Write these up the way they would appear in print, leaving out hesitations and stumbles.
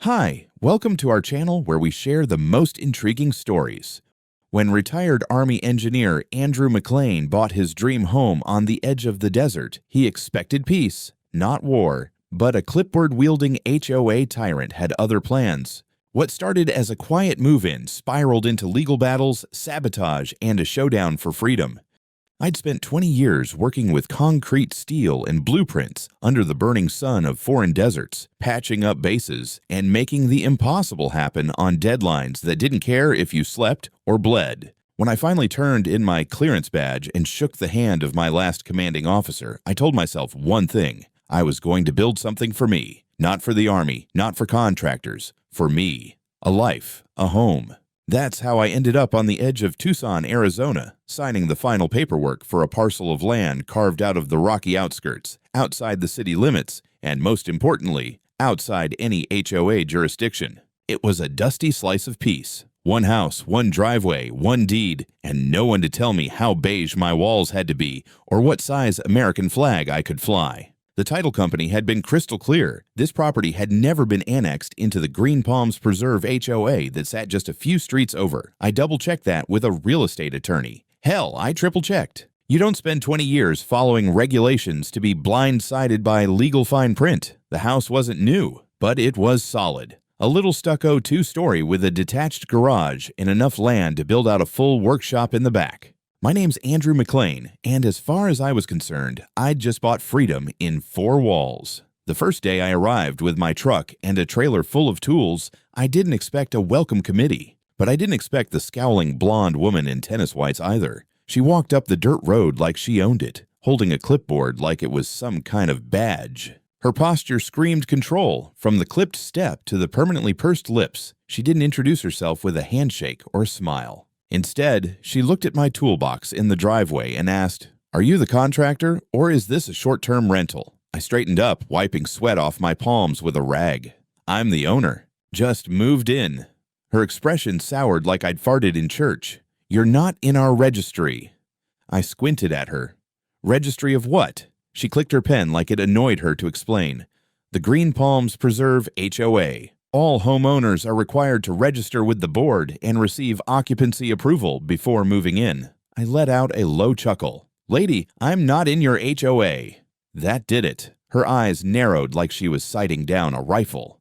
Hi, welcome to our channel where we share the most intriguing stories. When retired Army engineer Andrew McLean bought his dream home on the edge of the desert, he expected peace, not war. But a clipboard-wielding HOA tyrant had other plans. What started as a quiet move-in spiraled into legal battles, sabotage, and a showdown for freedom. I'd spent 20 years working with concrete, steel, and blueprints under the burning sun of foreign deserts, patching up bases, and making the impossible happen on deadlines that didn't care if you slept or bled. When I finally turned in my clearance badge and shook the hand of my last commanding officer, I told myself one thing. I was going to build something for me, not for the Army, not for contractors, for me. A life, a home. That's how I ended up on the edge of Tucson, Arizona, signing the final paperwork for a parcel of land carved out of the rocky outskirts, outside the city limits, and most importantly, outside any HOA jurisdiction. It was a dusty slice of peace. One house, one driveway, one deed, and no one to tell me how beige my walls had to be or what size American flag I could fly. The title company had been crystal clear. This property had never been annexed into the Green Palms Preserve HOA that sat just a few streets over. I double-checked that with a real estate attorney. Hell, I triple-checked. You don't spend 20 years following regulations to be blindsided by legal fine print. The house wasn't new, but it was solid. A little stucco two-story with a detached garage and enough land to build out a full workshop in the back. My name's Andrew McLean, and as far as I was concerned, I'd just bought freedom in 4 walls. The first day I arrived with my truck and a trailer full of tools, I didn't expect a welcome committee. But I didn't expect the scowling blonde woman in tennis whites either. She walked up the dirt road like she owned it, holding a clipboard like it was some kind of badge. Her posture screamed control, from the clipped step to the permanently pursed lips. She didn't introduce herself with a handshake or smile. Instead, she looked at my toolbox in the driveway and asked, "Are you the contractor, or is this a short-term rental?" I straightened up, wiping sweat off my palms with a rag. "I'm the owner. Just moved in." Her expression soured like I'd farted in church. "You're not in our registry." I squinted at her. "Registry of what?" She clicked her pen like it annoyed her to explain. "The Green Palms Preserve HOA. All homeowners are required to register with the board and receive occupancy approval before moving in." I let out a low chuckle. "Lady, I'm not in your HOA." That did it. Her eyes narrowed like she was sighting down a rifle.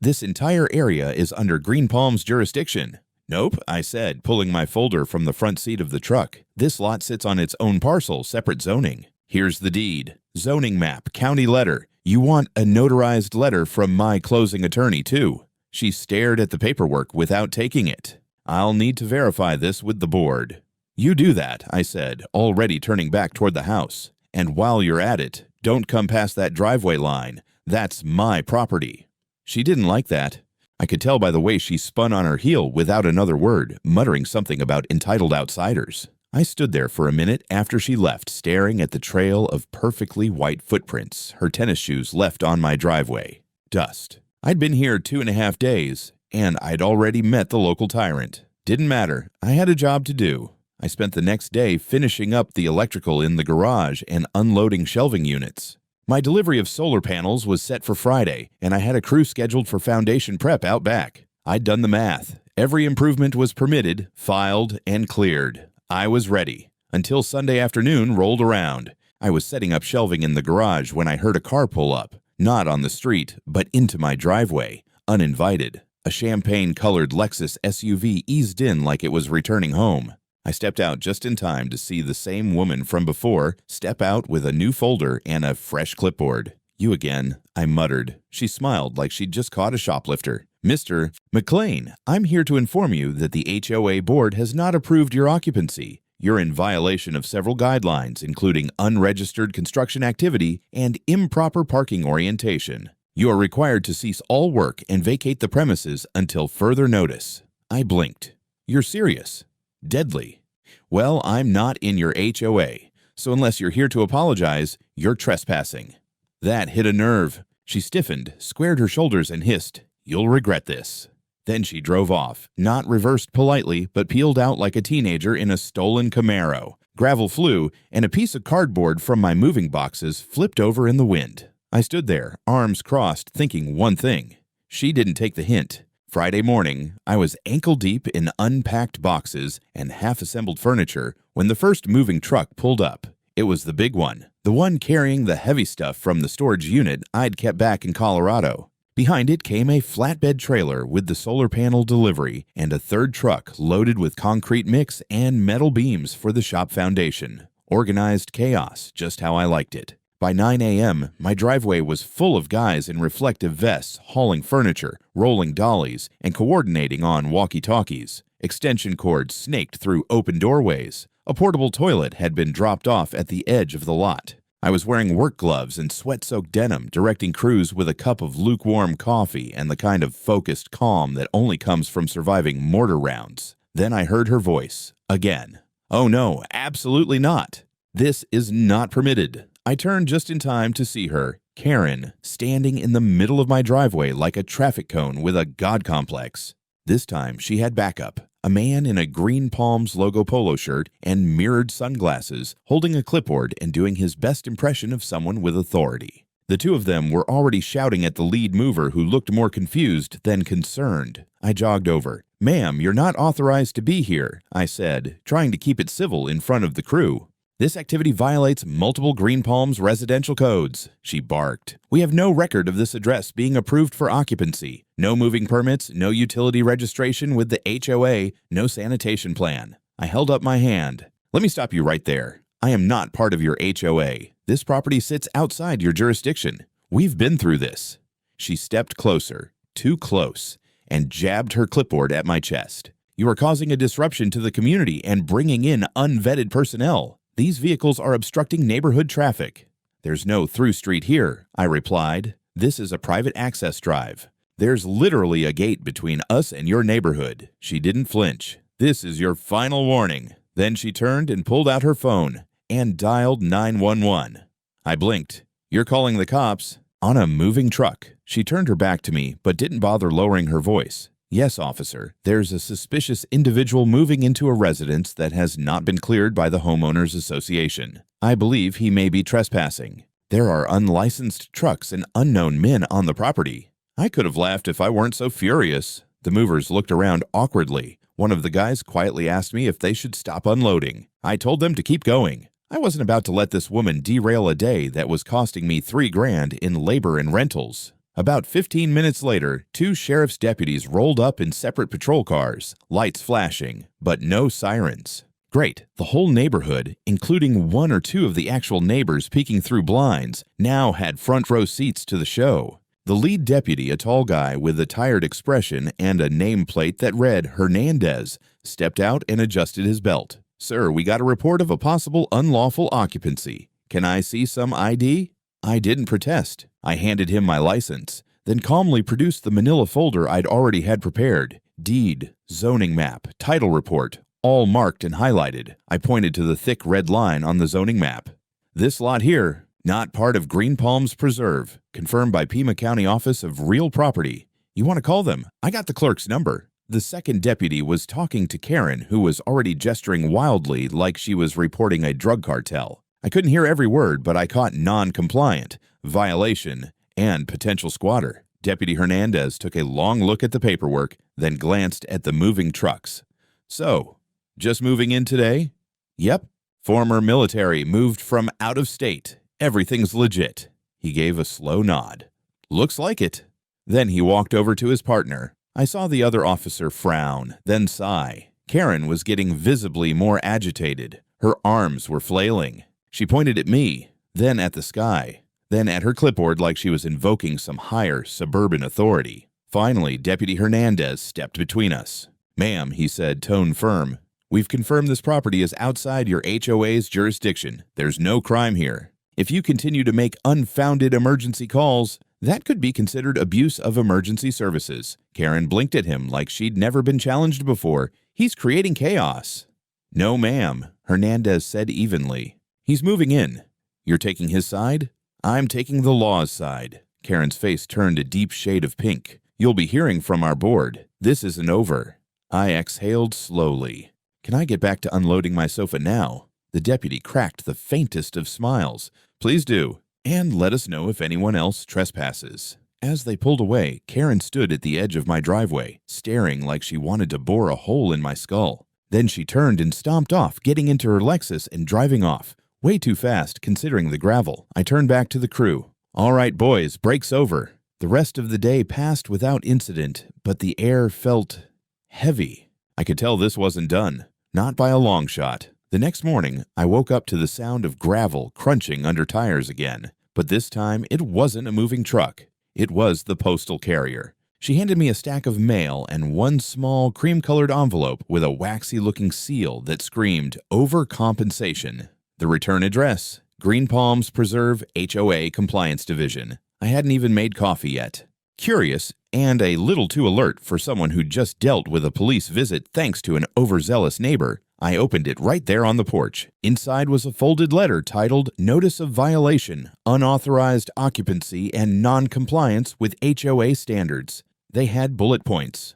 "This entire area is under Green Palms jurisdiction." "Nope," I said, pulling my folder from the front seat of the truck. "This lot sits on its own parcel, separate zoning. Here's the deed. Zoning map, county letter. You want a notarized letter from my closing attorney, too." She stared at the paperwork without taking it. "I'll need to verify this with the board." "You do that," I said, already turning back toward the house. "And while you're at it, don't come past that driveway line. That's my property." She didn't like that. I could tell by the way she spun on her heel without another word, muttering something about entitled outsiders. I stood there for a minute after she left, staring at the trail of perfectly white footprints her tennis shoes left on my driveway. Dust. I'd been here 2.5 days, and I'd already met the local tyrant. Didn't matter. I had a job to do. I spent the next day finishing up the electrical in the garage and unloading shelving units. My delivery of solar panels was set for Friday, and I had a crew scheduled for foundation prep out back. I'd done the math. Every improvement was permitted, filed, and cleared. I was ready, until Sunday afternoon rolled around. I was setting up shelving in the garage when I heard a car pull up, not on the street, but into my driveway, uninvited. A champagne-colored Lexus SUV eased in like it was returning home. I stepped out just in time to see the same woman from before step out with a new folder and a fresh clipboard. "You again," I muttered. She smiled like she'd just caught a shoplifter. "Mr. McLean, I'm here to inform you that the HOA board has not approved your occupancy. You're in violation of several guidelines, including unregistered construction activity and improper parking orientation. You are required to cease all work and vacate the premises until further notice." I blinked. "You're serious?" "Deadly." "Well, I'm not in your HOA, so unless you're here to apologize, you're trespassing." That hit a nerve. She stiffened, squared her shoulders, and hissed, "You'll regret this." Then she drove off, not reversed politely, but peeled out like a teenager in a stolen Camaro. Gravel flew, and a piece of cardboard from my moving boxes flipped over in the wind. I stood there, arms crossed, thinking one thing. She didn't take the hint. Friday morning, I was ankle-deep in unpacked boxes and half-assembled furniture when the first moving truck pulled up. It was the big one, the one carrying the heavy stuff from the storage unit I'd kept back in Colorado. Behind it came a flatbed trailer with the solar panel delivery and a third truck loaded with concrete mix and metal beams for the shop foundation. Organized chaos, just how I liked it. By 9 a.m., my driveway was full of guys in reflective vests hauling furniture, rolling dollies, and coordinating on walkie-talkies. Extension cords snaked through open doorways. A portable toilet had been dropped off at the edge of the lot. I was wearing work gloves and sweat-soaked denim, directing crews with a cup of lukewarm coffee and the kind of focused calm that only comes from surviving mortar rounds. Then I heard her voice, again. Oh no, absolutely not. This is not permitted. I turned just in time to see her, Karen, standing in the middle of my driveway like a traffic cone with a god complex. This time she had backup. A man in a Green Palms logo polo shirt and mirrored sunglasses, holding a clipboard and doing his best impression of someone with authority. The two of them were already shouting at the lead mover who looked more confused than concerned. I jogged over. "Ma'am, you're not authorized to be here," I said, trying to keep it civil in front of the crew. "This activity violates multiple Green Palms residential codes," she barked. "We have no record of this address being approved for occupancy. No moving permits, no utility registration with the HOA, no sanitation plan." I held up my hand. "Let me stop you right there. I am not part of your HOA. This property sits outside your jurisdiction. We've been through this." She stepped closer, too close, and jabbed her clipboard at my chest. "You are causing a disruption to the community and bringing in unvetted personnel. These vehicles are obstructing neighborhood traffic." "There's no through street here," I replied. "This is a private access drive. There's literally a gate between us and your neighborhood." She didn't flinch. "This is your final warning." Then she turned and pulled out her phone and dialed 911. I blinked. "You're calling the cops?" "On a moving truck." She turned her back to me, but didn't bother lowering her voice. "Yes, officer. There's a suspicious individual moving into a residence that has not been cleared by the homeowners association. I believe he may be trespassing. There are unlicensed trucks and unknown men on the property." I could have laughed if I weren't so furious. The movers looked around awkwardly. One of the guys quietly asked me if they should stop unloading. I told them to keep going. I wasn't about to let this woman derail a day that was costing me $3,000 in labor and rentals. About 15 minutes later, two sheriff's deputies rolled up in separate patrol cars, lights flashing, but no sirens. Great, the whole neighborhood, including one or two of the actual neighbors peeking through blinds, now had front row seats to the show. The lead deputy, a tall guy with a tired expression and a nameplate that read Hernandez, stepped out and adjusted his belt. "Sir, we got a report of a possible unlawful occupancy. Can I see some ID?" I didn't protest. I handed him my license, then calmly produced the manila folder I'd already had prepared. Deed, zoning map, title report, all marked and highlighted. I pointed to the thick red line on the zoning map. "This lot here, not part of Green Palms Preserve, confirmed by Pima County Office of Real Property. You want to call them? I got the clerk's number." The second deputy was talking to Karen, who was already gesturing wildly like she was reporting a drug cartel. I couldn't hear every word, but I caught non-compliant, violation, and potential squatter. Deputy Hernandez took a long look at the paperwork, then glanced at the moving trucks. "So, just moving in today?" "Yep. Former military, moved from out of state. Everything's legit." He gave a slow nod. "Looks like it." Then he walked over to his partner. I saw the other officer frown, then sigh. Karen was getting visibly more agitated. Her arms were flailing. She pointed at me, then at the sky, then at her clipboard like she was invoking some higher suburban authority. Finally, Deputy Hernandez stepped between us. "Ma'am," he said, tone firm, "we've confirmed this property is outside your HOA's jurisdiction. There's no crime here. If you continue to make unfounded emergency calls, that could be considered abuse of emergency services." Karen blinked at him like she'd never been challenged before. "He's creating chaos." "No, ma'am," Hernandez said evenly. "He's moving in. You're taking his side?" "I'm taking the law's side." Karen's face turned a deep shade of pink. "You'll be hearing from our board. This isn't over." I exhaled slowly. "Can I get back to unloading my sofa now?" The deputy cracked the faintest of smiles. "Please do, and let us know if anyone else trespasses." As they pulled away, Karen stood at the edge of my driveway, staring like she wanted to bore a hole in my skull. Then she turned and stomped off, getting into her Lexus and driving off. Way too fast, considering the gravel. I turned back to the crew. "All right, boys, break's over." The rest of the day passed without incident, but the air felt heavy. I could tell this wasn't done. Not by a long shot. The next morning, I woke up to the sound of gravel crunching under tires again. But this time, it wasn't a moving truck. It was the postal carrier. She handed me a stack of mail and one small cream-colored envelope with a waxy-looking seal that screamed overcompensation. The return address, Green Palms Preserve HOA Compliance Division. I hadn't even made coffee yet. Curious, and a little too alert for someone who just dealt with a police visit thanks to an overzealous neighbor, I opened it right there on the porch. Inside was a folded letter titled Notice of Violation, Unauthorized Occupancy and Non-Compliance with HOA Standards. They had bullet points.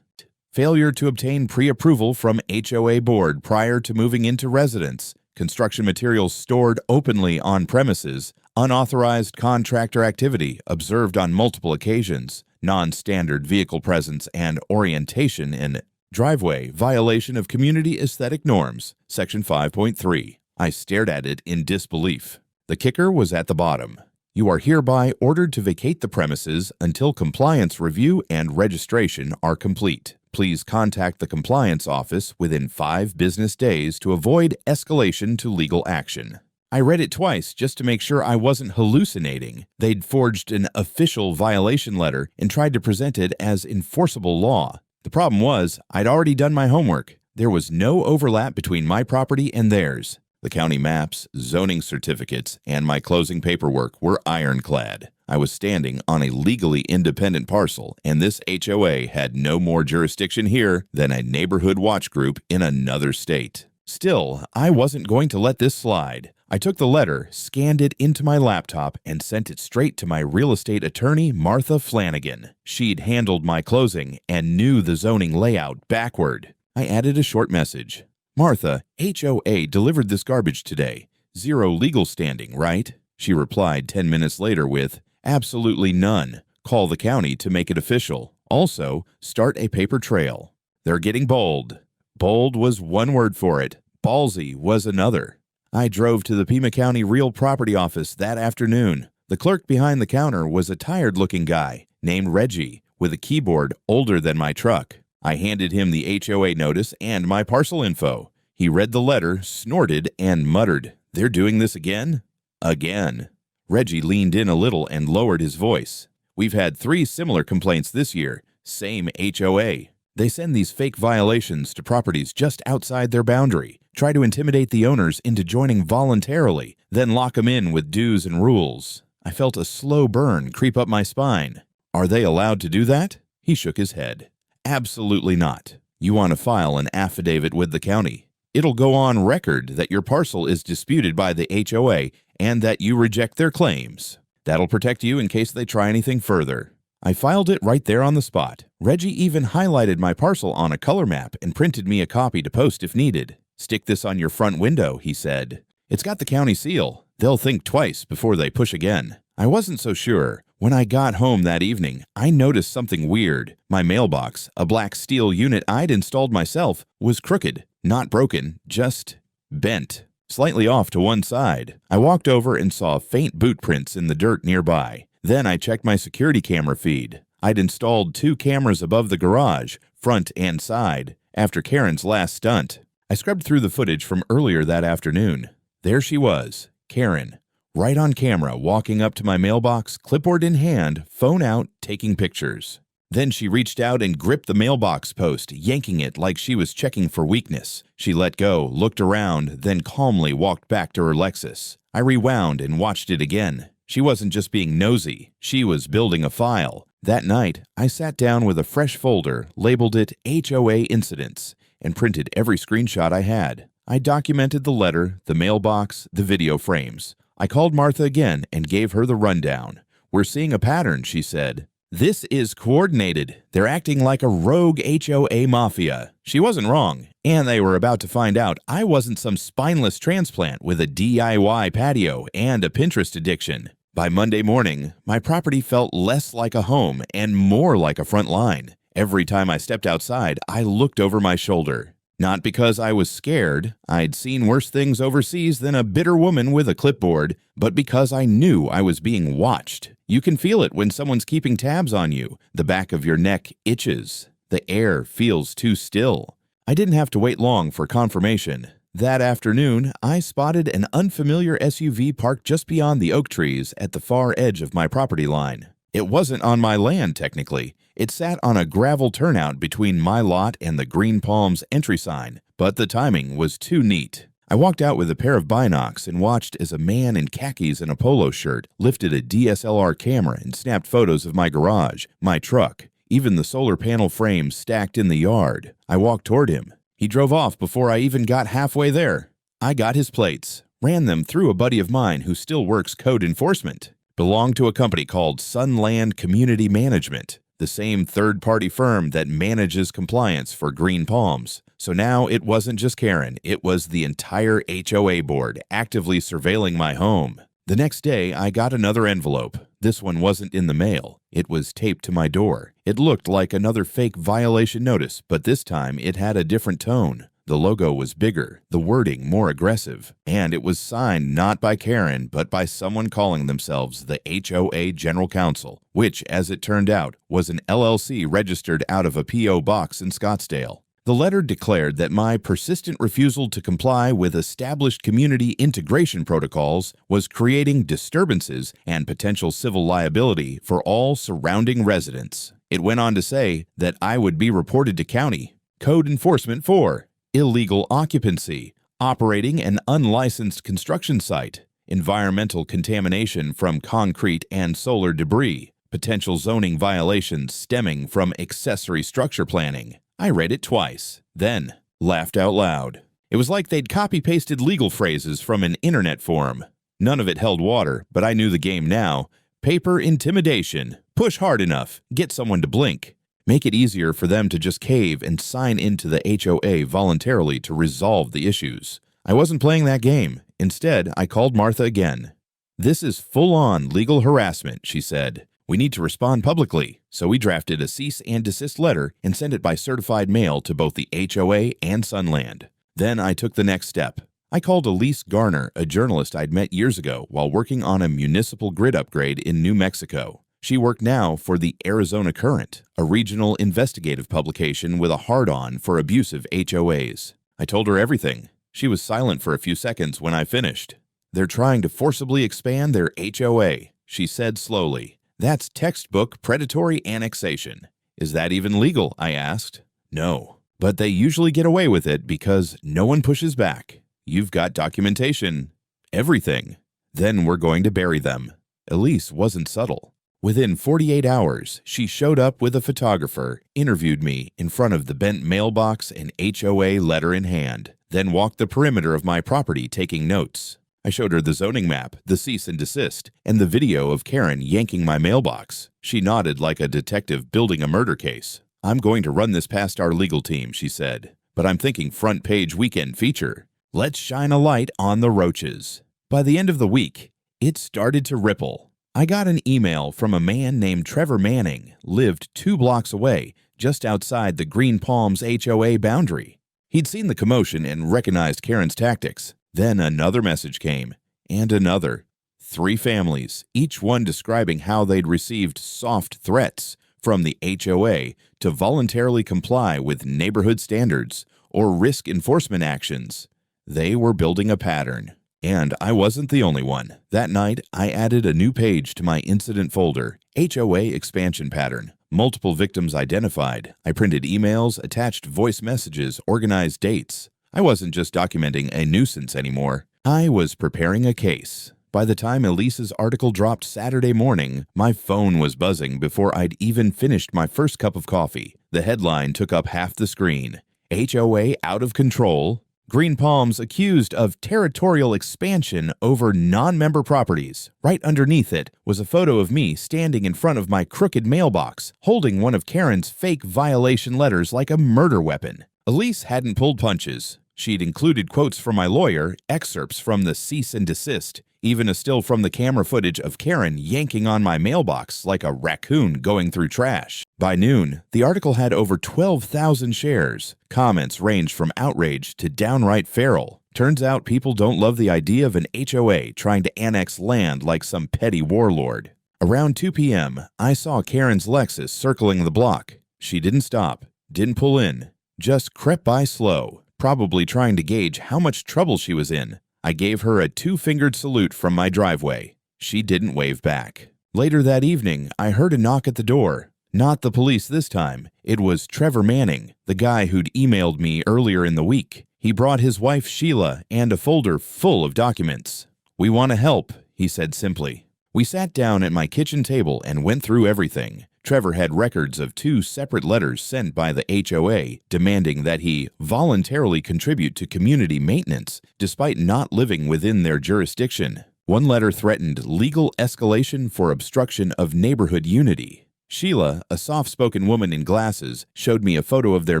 Failure to obtain pre-approval from HOA board prior to moving into residence. Construction materials stored openly on premises. Unauthorized contractor activity observed on multiple occasions. Non-standard vehicle presence and orientation in driveway, violation of community aesthetic norms, Section 5.3. I stared at it in disbelief. The kicker was at the bottom. You are hereby ordered to vacate the premises until compliance review and registration are complete. Please contact the compliance office within 5 business days to avoid escalation to legal action. I read it twice just to make sure I wasn't hallucinating. They'd forged an official violation letter and tried to present it as enforceable law. The problem was, I'd already done my homework. There was no overlap between my property and theirs. The county maps, zoning certificates, and my closing paperwork were ironclad. I was standing on a legally independent parcel, and this HOA had no more jurisdiction here than a neighborhood watch group in another state. Still, I wasn't going to let this slide. I took the letter, scanned it into my laptop, and sent it straight to my real estate attorney, Martha Flanagan. She'd handled my closing and knew the zoning layout backward. I added a short message. "Martha, HOA delivered this garbage today. 0 legal standing, right?" She replied 10 minutes later with, "Absolutely none. Call the county to make it official. Also, start a paper trail." They're getting bold. Bold was one word for it. Ballsy was another. I drove to the Pima County Real Property Office that afternoon. The clerk behind the counter was a tired-looking guy named Reggie with a keyboard older than my truck. I handed him the HOA notice and my parcel info. He read the letter, snorted, and muttered, "They're doing this again?" Again. Reggie leaned in a little and lowered his voice. "We've had 3 similar complaints this year. Same HOA. They send these fake violations to properties just outside their boundary, try to intimidate the owners into joining voluntarily, then lock them in with dues and rules." I felt a slow burn creep up my spine. "Are they allowed to do that?" He shook his head. "Absolutely not. You want to file an affidavit with the county. It'll go on record that your parcel is disputed by the HOA and that you reject their claims. That'll protect you in case they try anything further." I filed it right there on the spot. Reggie even highlighted my parcel on a color map and printed me a copy to post if needed. "Stick this on your front window," he said. "It's got the county seal. They'll think twice before they push again." I wasn't so sure. When I got home that evening, I noticed something weird. My mailbox, a black steel unit I'd installed myself, was crooked. Not broken, just bent. Slightly off to one side. I walked over and saw faint boot prints in the dirt nearby. Then I checked my security camera feed. I'd installed 2 cameras above the garage, front and side, after Karen's last stunt. I scrubbed through the footage from earlier that afternoon. There she was, Karen, right on camera, walking up to my mailbox, clipboard in hand, phone out, taking pictures. Then she reached out and gripped the mailbox post, yanking it like she was checking for weakness. She let go, looked around, then calmly walked back to her Lexus. I rewound and watched it again. She wasn't just being nosy, she was building a file. That night, I sat down with a fresh folder, labeled it HOA Incidents, and printed every screenshot I had. I documented the letter, the mailbox, the video frames. I called Martha again and gave her the rundown. "We're seeing a pattern," she said. "This is coordinated. They're acting like a rogue HOA mafia." She wasn't wrong, and they were about to find out I wasn't some spineless transplant with a DIY patio and a Pinterest addiction. By Monday morning, my property felt less like a home and more like a front line. Every time I stepped outside, I looked over my shoulder. Not because I was scared, I'd seen worse things overseas than a bitter woman with a clipboard, but because I knew I was being watched. You can feel it when someone's keeping tabs on you. The back of your neck itches. The air feels too still. I didn't have to wait long for confirmation. That afternoon, I spotted an unfamiliar SUV parked just beyond the oak trees at the far edge of my property line. It wasn't on my land, technically. It sat on a gravel turnout between my lot and the Green Palms entry sign, but the timing was too neat. I walked out with a pair of binocs and watched as a man in khakis and a polo shirt lifted a DSLR camera and snapped photos of my garage, my truck, even the solar panel frames stacked in the yard. I walked toward him. He drove off before I even got halfway there. I got his plates, ran them through a buddy of mine who still works code enforcement. Belonged to a company called Sunland Community Management, the same third-party firm that manages compliance for Green Palms. So now it wasn't just Karen, it was the entire HOA board actively surveilling my home. The next day, I got another envelope. This one wasn't in the mail. It was taped to my door. It looked like another fake violation notice, but this time it had a different tone. The logo was bigger, the wording more aggressive, and it was signed not by Karen, but by someone calling themselves the HOA General Counsel, which, as it turned out, was an LLC registered out of a P.O. box in Scottsdale. The letter declared that my persistent refusal to comply with established community integration protocols was creating disturbances and potential civil liability for all surrounding residents. It went on to say that I would be reported to county, code enforcement for illegal occupancy, operating an unlicensed construction site, environmental contamination from concrete and solar debris, potential zoning violations stemming from accessory structure planning. I read it twice, then laughed out loud. It was like they'd copy-pasted legal phrases from an internet forum. None of it held water, but I knew the game now. Paper intimidation. Push hard enough. Get someone to blink. Make it easier for them to just cave and sign into the HOA voluntarily to resolve the issues. I wasn't playing that game. Instead, I called Martha again. "This is full-on legal harassment," she said. "We need to respond publicly." So we drafted a cease and desist letter and sent it by certified mail to both the HOA and Sunland. Then I took the next step. I called Elise Garner, a journalist I'd met years ago while working on a municipal grid upgrade in New Mexico. She worked now for the Arizona Current, a regional investigative publication with a hard-on for abusive HOAs. I told her everything. She was silent for a few seconds when I finished. "They're trying to forcibly expand their HOA," she said slowly. "That's textbook predatory annexation." "Is that even legal?" I asked. "No, but they usually get away with it because no one pushes back. You've got documentation. Everything. Then we're going to bury them." Elise wasn't subtle. Within 48 hours, she showed up with a photographer, interviewed me in front of the bent mailbox and HOA letter in hand, then walked the perimeter of my property taking notes. I showed her the zoning map, the cease and desist, and the video of Karen yanking my mailbox. She nodded like a detective building a murder case. "I'm going to run this past our legal team," she said, "but I'm thinking front page weekend feature. Let's shine a light on the roaches." By the end of the week, it started to ripple. I got an email from a man named Trevor Manning, lived 2 blocks away, just outside the Green Palms HOA boundary. He'd seen the commotion and recognized Karen's tactics. Then another message came, and another. 3 families, each one describing how they'd received soft threats from the HOA to voluntarily comply with neighborhood standards or risk enforcement actions. They were building a pattern. And I wasn't the only one. That night, I added a new page to my incident folder, HOA expansion pattern. Multiple victims identified. I printed emails, attached voice messages, organized dates. I wasn't just documenting a nuisance anymore. I was preparing a case. By the time Elise's article dropped Saturday morning, my phone was buzzing before I'd even finished my first cup of coffee. The headline took up half the screen. HOA out of control. Green Palms accused of territorial expansion over non-member properties. Right underneath it was a photo of me standing in front of my crooked mailbox, holding one of Karen's fake violation letters like a murder weapon. Elise hadn't pulled punches. She'd included quotes from my lawyer, excerpts from the cease and desist, Even a still from the camera footage of Karen yanking on my mailbox like a raccoon going through trash. By noon, the article had over 12,000 shares. Comments ranged from outrage to downright feral. Turns out people don't love the idea of an HOA trying to annex land like some petty warlord. Around 2 p.m., I saw Karen's Lexus circling the block. She didn't stop, didn't pull in, just crept by slow, probably trying to gauge how much trouble she was in. I gave her a two-fingered salute from my driveway. She didn't wave back. Later that evening, I heard a knock at the door. Not the police this time. It was Trevor Manning, the guy who'd emailed me earlier in the week. He brought his wife Sheila and a folder full of documents. "We want to help," he said simply. We sat down at my kitchen table and went through everything. Trevor had records of 2 separate letters sent by the HOA demanding that he voluntarily contribute to community maintenance despite not living within their jurisdiction. One letter threatened legal escalation for obstruction of neighborhood unity. Sheila, a soft-spoken woman in glasses, showed me a photo of their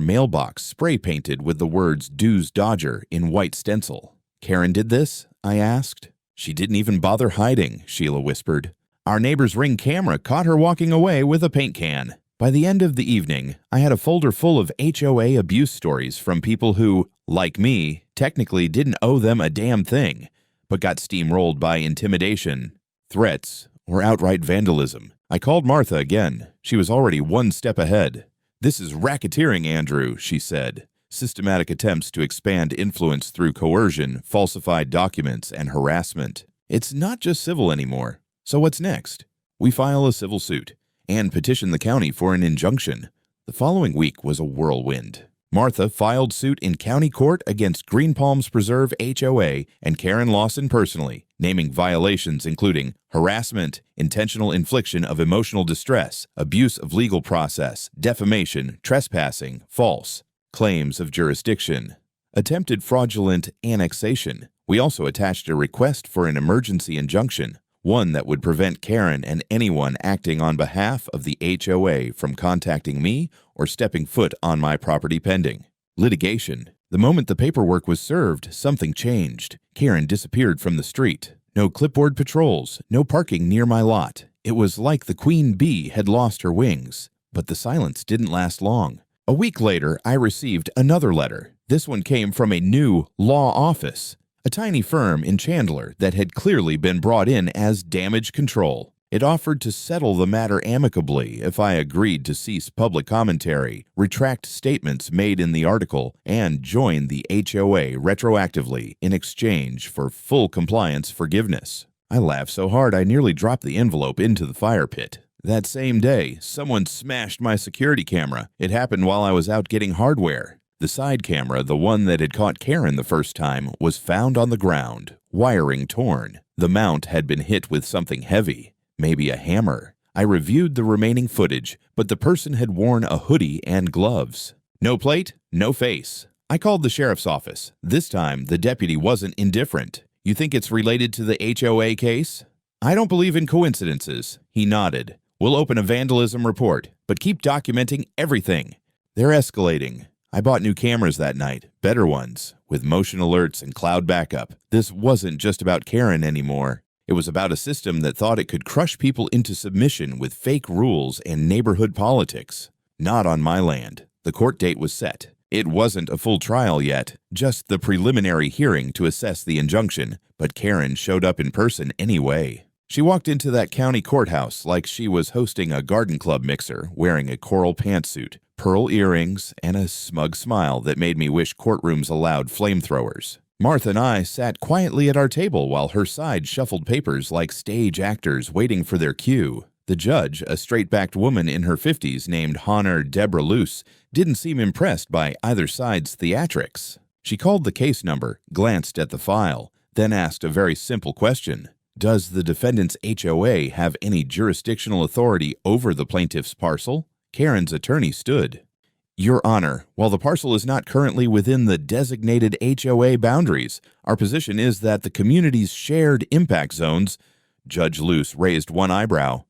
mailbox spray-painted with the words "Dues Dodger" in white stencil. "Karen did this?" I asked. "She didn't even bother hiding," Sheila whispered. "Our neighbor's Ring camera caught her walking away with a paint can." By the end of the evening, I had a folder full of HOA abuse stories from people who, like me, technically didn't owe them a damn thing, but got steamrolled by intimidation, threats, or outright vandalism. I called Martha again. She was already one step ahead. "This is racketeering, Andrew," she said. "Systematic attempts to expand influence through coercion, falsified documents, and harassment. It's not just civil anymore. So what's next?" We file a civil suit and petition the county for an injunction. The following week was a whirlwind. Martha filed suit in county court against Green Palms Preserve HOA and Karen Lawson personally, naming violations including harassment, intentional infliction of emotional distress, abuse of legal process, defamation, trespassing, false claims of jurisdiction, attempted fraudulent annexation. We also attached a request for an emergency injunction, one that would prevent Karen and anyone acting on behalf of the HOA from contacting me or stepping foot on my property pending litigation. The moment the paperwork was served, something changed. Karen disappeared from the street. No clipboard patrols, no parking near my lot. It was like the queen bee had lost her wings. But the silence didn't last long. A week later, I received another letter. This one came from a new law office, a tiny firm in Chandler that had clearly been brought in as damage control. It offered to settle the matter amicably if I agreed to cease public commentary, retract statements made in the article, and join the HOA retroactively in exchange for full compliance forgiveness. I laughed so hard I nearly dropped the envelope into the fire pit. That same day, someone smashed my security camera. It happened while I was out getting hardware. The side camera, the one that had caught Karen the first time, was found on the ground, wiring torn. The mount had been hit with something heavy, maybe a hammer. I reviewed the remaining footage, but the person had worn a hoodie and gloves. No plate, no face. I called the sheriff's office. This time, the deputy wasn't indifferent. "You think it's related to the HOA case?" "I don't believe in coincidences." He nodded. "We'll open a vandalism report, but keep documenting everything." "They're escalating." I bought new cameras that night, better ones, with motion alerts and cloud backup. This wasn't just about Karen anymore. It was about a system that thought it could crush people into submission with fake rules and neighborhood politics. Not on my land. The court date was set. It wasn't a full trial yet, just the preliminary hearing to assess the injunction, but Karen showed up in person anyway. She walked into that county courthouse like she was hosting a garden club mixer, wearing a coral pantsuit, pearl earrings, and a smug smile that made me wish courtrooms allowed flamethrowers. Martha and I sat quietly at our table while her side shuffled papers like stage actors waiting for their cue. The judge, a straight-backed woman in her 50s named Honor Deborah Luce, didn't seem impressed by either side's theatrics. She called the case number, glanced at the file, then asked a very simple question. Does the defendant's HOA have any jurisdictional authority over the plaintiff's parcel? Karen's attorney stood. Your Honor, while the parcel is not currently within the designated HOA boundaries, our position is that the community's shared impact zones. Judge Luce raised one eyebrow.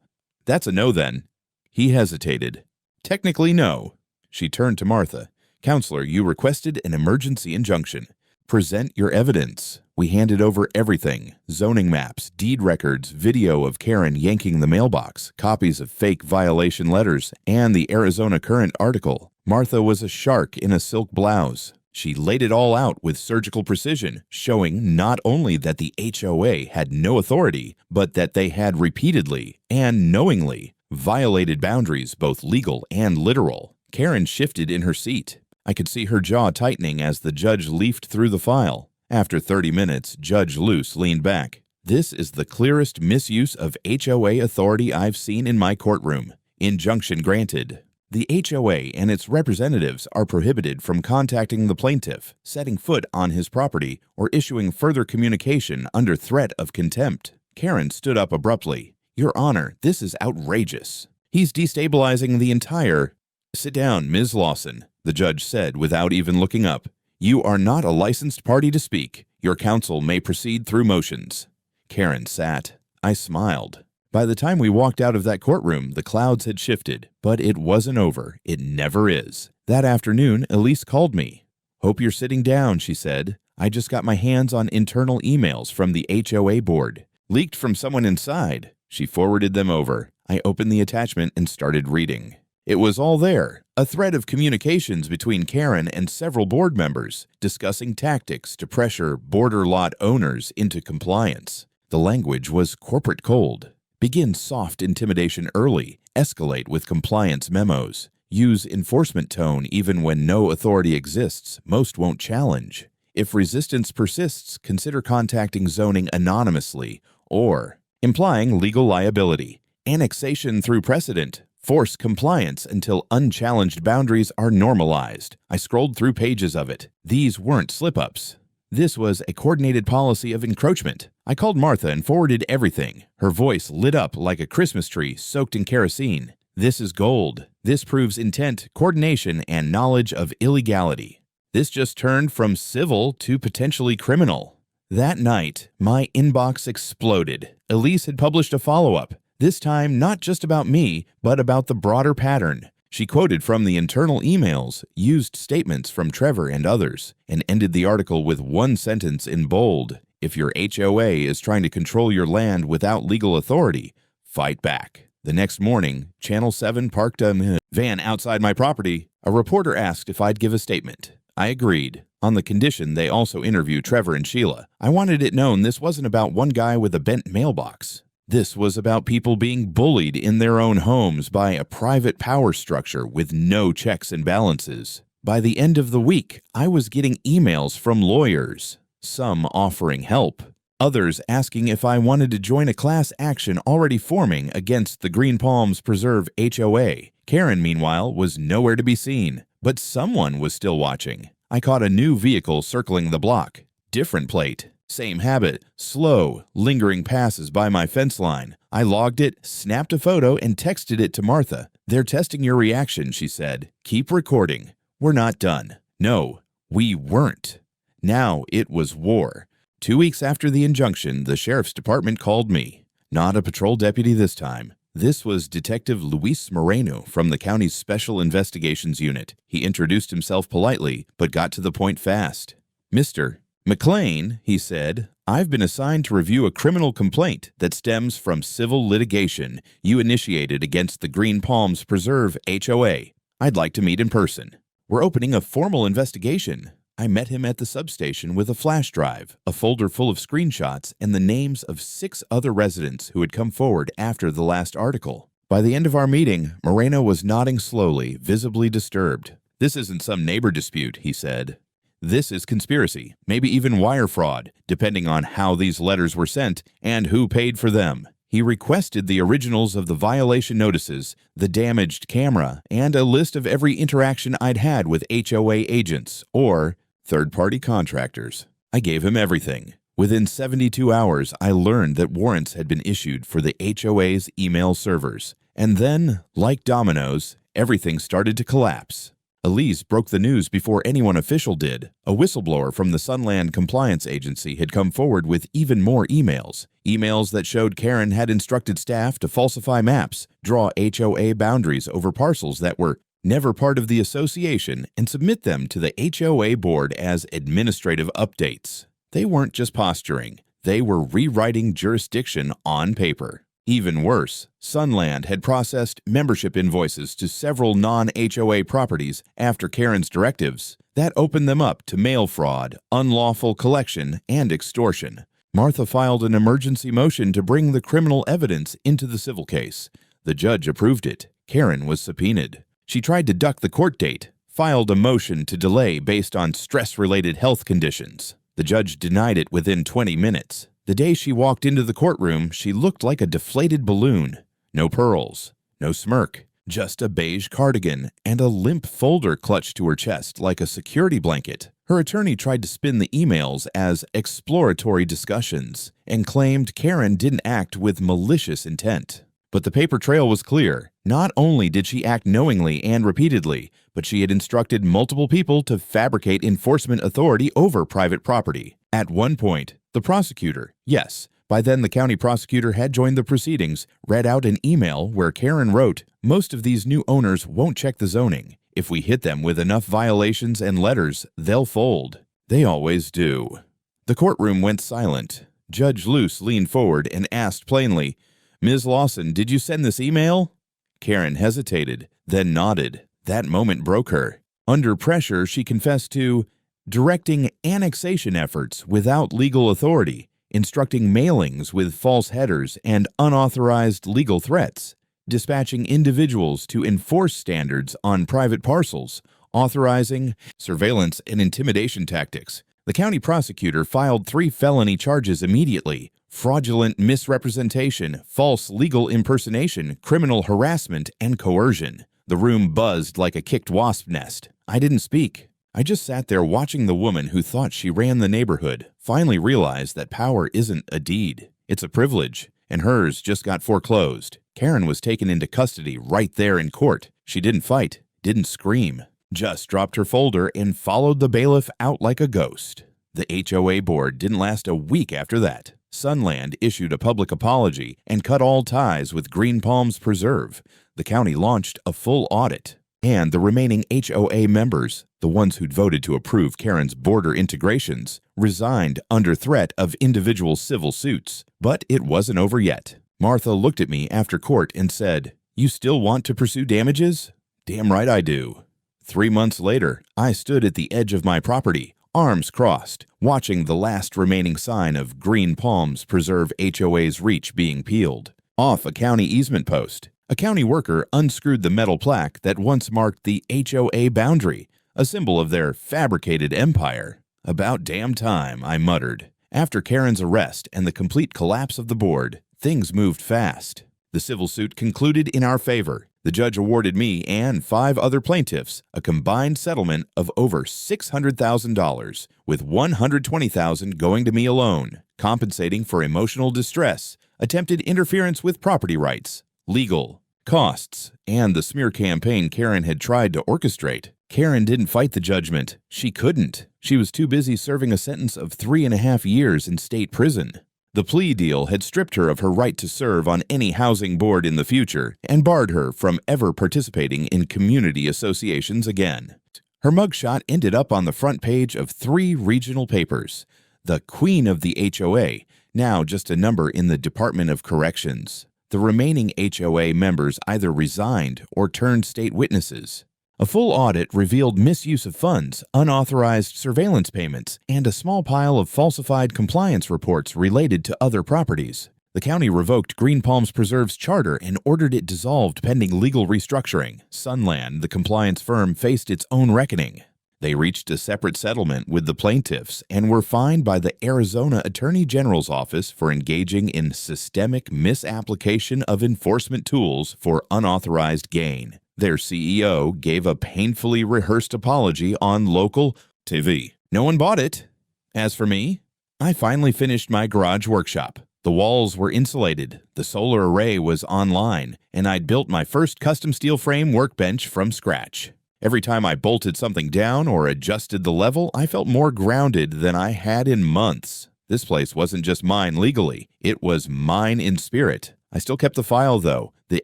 That's a no then. He hesitated. Technically no. She turned to Martha. Counselor, you requested an emergency injunction. Present your evidence. We handed over everything: zoning maps, deed records, video of Karen yanking the mailbox, copies of fake violation letters, and the Arizona Current article. Martha was a shark in a silk blouse. She laid it all out with surgical precision, showing not only that the HOA had no authority, but that they had repeatedly and knowingly violated boundaries, both legal and literal. Karen shifted in her seat. I could see her jaw tightening as the judge leafed through the file. After 30 minutes, Judge Luce leaned back. "This is the clearest misuse of HOA authority I've seen in my courtroom. Injunction granted." The HOA and its representatives are prohibited from contacting the plaintiff, setting foot on his property, or issuing further communication under threat of contempt. Karen stood up abruptly. "Your Honor, this is outrageous. He's destabilizing the entire—" "Sit down, Ms. Lawson," the judge said without even looking up. "You are not a licensed party to speak. Your counsel may proceed through motions." Karen sat. I smiled. By the time we walked out of that courtroom, the clouds had shifted, but it wasn't over. It never is. That afternoon, Elise called me. "Hope you're sitting down," she said. "I just got my hands on internal emails from the HOA board. Leaked from someone inside." She forwarded them over. I opened the attachment and started reading. It was all there, a thread of communications between Karen and several board members, discussing tactics to pressure border lot owners into compliance. The language was corporate cold. Begin soft intimidation early, escalate with compliance memos. Use enforcement tone even when no authority exists, most won't challenge. If resistance persists, consider contacting zoning anonymously, or implying legal liability. Annexation through precedent. Force compliance until unchallenged boundaries are normalized. I scrolled through pages of it. These weren't slip-ups. This was a coordinated policy of encroachment. I called Martha and forwarded everything. Her voice lit up like a Christmas tree soaked in kerosene. "This is gold. This proves intent, coordination, and knowledge of illegality. This just turned from civil to potentially criminal." That night, my inbox exploded. Elise had published a follow-up. This time, not just about me, but about the broader pattern. She quoted from the internal emails, used statements from Trevor and others, and ended the article with one sentence in bold: "If your HOA is trying to control your land without legal authority, fight back." The next morning, Channel 7 parked a van outside my property. A reporter asked if I'd give a statement. I agreed, on the condition they also interview Trevor and Sheila. I wanted it known this wasn't about one guy with a bent mailbox. This was about people being bullied in their own homes by a private power structure with no checks and balances. By the end of the week, I was getting emails from lawyers, some offering help, others asking if I wanted to join a class action already forming against the Green Palms Preserve HOA. Karen, meanwhile, was nowhere to be seen, but someone was still watching. I caught a new vehicle circling the block. Different plate. Same habit, slow, lingering passes by my fence line. I logged it, snapped a photo, and texted it to Martha. "They're testing your reaction," she said. "Keep recording. We're not done." No, we weren't. Now it was war. 2 weeks after the injunction, the sheriff's department called me. Not a patrol deputy this time. This was Detective Luis Moreno from the county's Special Investigations Unit. He introduced himself politely, but got to the point fast. "Mr. McLean," he said, "I've been assigned to review a criminal complaint that stems from civil litigation you initiated against the Green Palms Preserve HOA. I'd like to meet in person. We're opening a formal investigation." I met him at the substation with a flash drive, a folder full of screenshots, and the names of 6 other residents who had come forward after the last article. By the end of our meeting, Moreno was nodding slowly, visibly disturbed. "This isn't some neighbor dispute," he said. "This is conspiracy, maybe even wire fraud, depending on how these letters were sent and who paid for them." He requested the originals of the violation notices, the damaged camera, and a list of every interaction I'd had with HOA agents or third-party contractors. I gave him everything. Within 72 hours, I learned that warrants had been issued for the HOA's email servers. And then, like dominoes, everything started to collapse. Elise broke the news before anyone official did. A whistleblower from the Sunland Compliance Agency had come forward with even more emails. Emails that showed Karen had instructed staff to falsify maps, draw HOA boundaries over parcels that were never part of the association, and submit them to the HOA board as administrative updates. They weren't just posturing, they were rewriting jurisdiction on paper. Even worse, Sunland had processed membership invoices to several non-HOA properties after Karen's directives. That opened them up to mail fraud, unlawful collection, and extortion. Martha filed an emergency motion to bring the criminal evidence into the civil case. The judge approved it. Karen was subpoenaed. She tried to duck the court date, filed a motion to delay based on stress-related health conditions. The judge denied it within 20 minutes. The day she walked into the courtroom, she looked like a deflated balloon. No pearls, no smirk, just a beige cardigan and a limp folder clutched to her chest like a security blanket. Her attorney tried to spin the emails as exploratory discussions and claimed Karen didn't act with malicious intent. But the paper trail was clear. Not only did she act knowingly and repeatedly, but she had instructed multiple people to fabricate enforcement authority over private property. At one point, the prosecutor, yes, by then the county prosecutor had joined the proceedings, read out an email where Karen wrote, "Most of these new owners won't check the zoning. If we hit them with enough violations and letters, they'll fold. They always do." The courtroom went silent. Judge Luce leaned forward and asked plainly, "Ms. Lawson, did you send this email?" Karen hesitated, then nodded. That moment broke her. Under pressure, she confessed to directing annexation efforts without legal authority, instructing mailings with false headers and unauthorized legal threats, dispatching individuals to enforce standards on private parcels, authorizing surveillance and intimidation tactics. The county prosecutor filed 3 felony charges immediately: fraudulent misrepresentation, false legal impersonation, criminal harassment, and coercion. The room buzzed like a kicked wasp nest. I didn't speak. I just sat there watching the woman who thought she ran the neighborhood finally realize that power isn't a deed. It's a privilege, and hers just got foreclosed. Karen was taken into custody right there in court. She didn't fight, didn't scream, just dropped her folder and followed the bailiff out like a ghost. The HOA board didn't last a week after that. Sunland issued a public apology and cut all ties with Green Palms Preserve. The county launched a full audit. And the remaining HOA members, the ones who'd voted to approve Karen's border integrations, resigned under threat of individual civil suits. But it wasn't over yet. Martha looked at me after court and said, "You still want to pursue damages?" "Damn right I do." 3 months later, I stood at the edge of my property, arms crossed, watching the last remaining sign of Green Palms Preserve HOA's reach being peeled off a county easement post. A county worker unscrewed the metal plaque that once marked the HOA boundary, a symbol of their fabricated empire. "About damn time," I muttered. After Karen's arrest and the complete collapse of the board, things moved fast. The civil suit concluded in our favor. The judge awarded me and 5 other plaintiffs a combined settlement of over $600,000, with $120,000 going to me alone, compensating for emotional distress, attempted interference with property rights, legal costs, and the smear campaign Karen had tried to orchestrate. Karen didn't fight the judgment. She couldn't. She was too busy serving a sentence of 3.5 years in state prison. The plea deal had stripped her of her right to serve on any housing board in the future and barred her from ever participating in community associations again. Her mugshot ended up on the front page of 3 regional papers. The Queen of the HOA, now just a number in the Department of Corrections. The remaining HOA members either resigned or turned state witnesses. A full audit revealed misuse of funds, unauthorized surveillance payments, and a small pile of falsified compliance reports related to other properties. The county revoked Green Palms Preserve's charter and ordered it dissolved pending legal restructuring. Sunland, the compliance firm, faced its own reckoning. They reached a separate settlement with the plaintiffs and were fined by the Arizona Attorney General's office for engaging in systemic misapplication of enforcement tools for unauthorized gain. Their CEO gave a painfully rehearsed apology on local TV. No one bought it. As for me, I finally finished my garage workshop. The walls were insulated, the solar array was online, and I'd built my first custom steel frame workbench from scratch. Every time I bolted something down or adjusted the level, I felt more grounded than I had in months. This place wasn't just mine legally, it was mine in spirit. I still kept the file though, the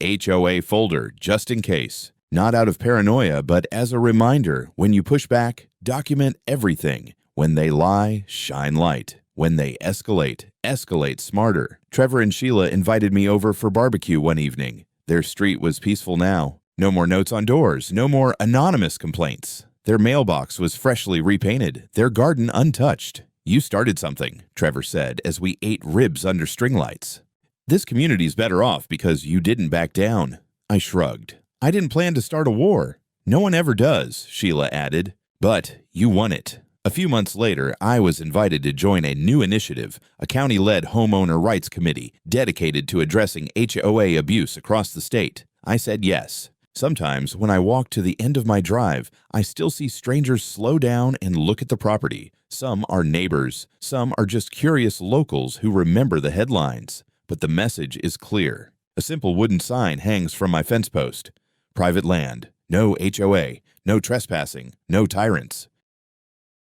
HOA folder, just in case. Not out of paranoia, but as a reminder, when you push back, document everything. When they lie, shine light. When they escalate, escalate smarter. Trevor and Sheila invited me over for barbecue one evening. Their street was peaceful now. No more notes on doors, no more anonymous complaints. Their mailbox was freshly repainted, their garden untouched. "You started something," Trevor said as we ate ribs under string lights. "This community's better off because you didn't back down." I shrugged. "I didn't plan to start a war." "No one ever does," Sheila added. "But you won it." A few months later, I was invited to join a new initiative, a county-led homeowner rights committee dedicated to addressing HOA abuse across the state. I said yes. Sometimes, when I walk to the end of my drive, I still see strangers slow down and look at the property. Some are neighbors. Some are just curious locals who remember the headlines. But the message is clear. A simple wooden sign hangs from my fence post. Private land. No HOA. No trespassing. No tyrants.